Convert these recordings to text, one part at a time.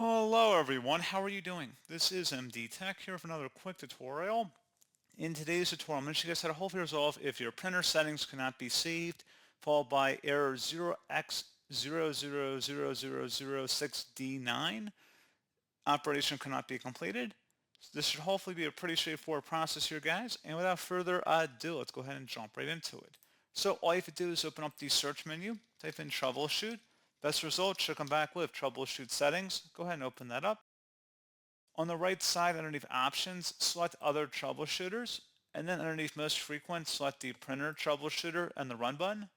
Hello everyone, how are you doing? This is MD Tech here with another quick tutorial. In today's tutorial, I'm going to show you guys how to hopefully resolve if your printer settings cannot be saved, followed by error 0x000006d9. Operation cannot be completed. So this should hopefully be a pretty straightforward process here, guys. And without further ado, let's go ahead and jump right into it. So all you have to do is open up the search menu, type in troubleshoot. Best result should come back with troubleshoot settings. Go ahead and open that up. On the right side underneath options, select other troubleshooters, and then underneath most frequent, select the printer troubleshooter and the run button.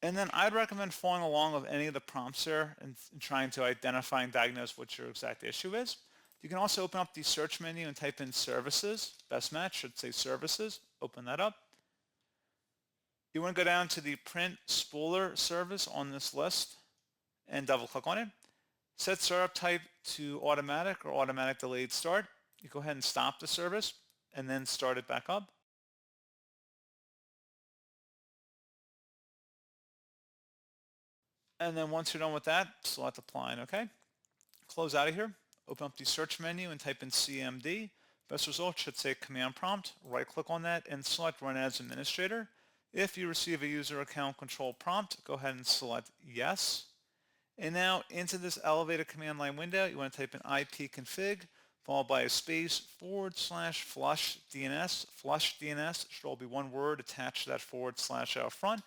And then I'd recommend following along with any of the prompts there and trying to identify and diagnose what your exact issue is. You can also open up the search menu and type in services. Best match should say services. Open that up. You want to go down to the print spooler service on this list and double click on it. Set startup type to automatic or automatic delayed start. You go ahead and stop the service and then start it back up. And then once you're done with that, select apply and OK. Close out of here. Open up the search menu and type in CMD. Best result should say command prompt. Right click on that and select run as administrator. If you receive a user account control prompt, go ahead and select yes. And now into this elevated command line window, you want to type in ipconfig followed by a space /flush DNS. Flush DNS should all be one word attached to that / out front.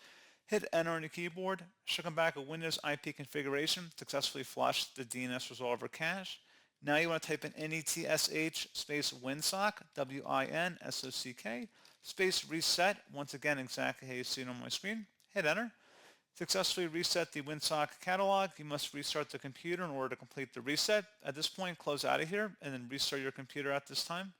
Hit enter on your keyboard. Should come back a Windows IP configuration. Successfully flushed the DNS resolver cache. Now you want to type in netsh space winsock, WINSOCK, space reset. Once again, exactly how you see it on my screen. Hit enter. Successfully reset the winsock catalog. You must restart the computer in order to complete the reset. At this point, close out of here and then restart your computer at this time.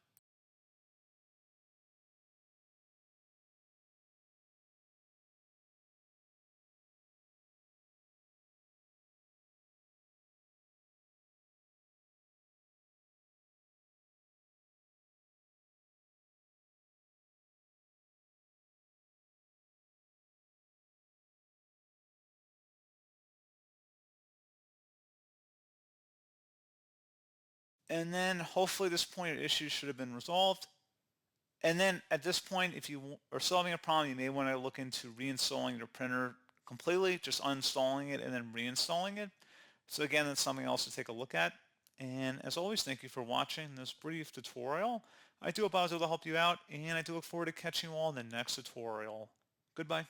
And then hopefully this point your issue should have been resolved. And then at this point, if you are solving a problem, you may want to look into reinstalling your printer completely, just uninstalling it and then reinstalling it. So again, that's something else to take a look at. And as always, thank you for watching this brief tutorial. I do hope I was able to help you out, and I do look forward to catching you all in the next tutorial. Goodbye.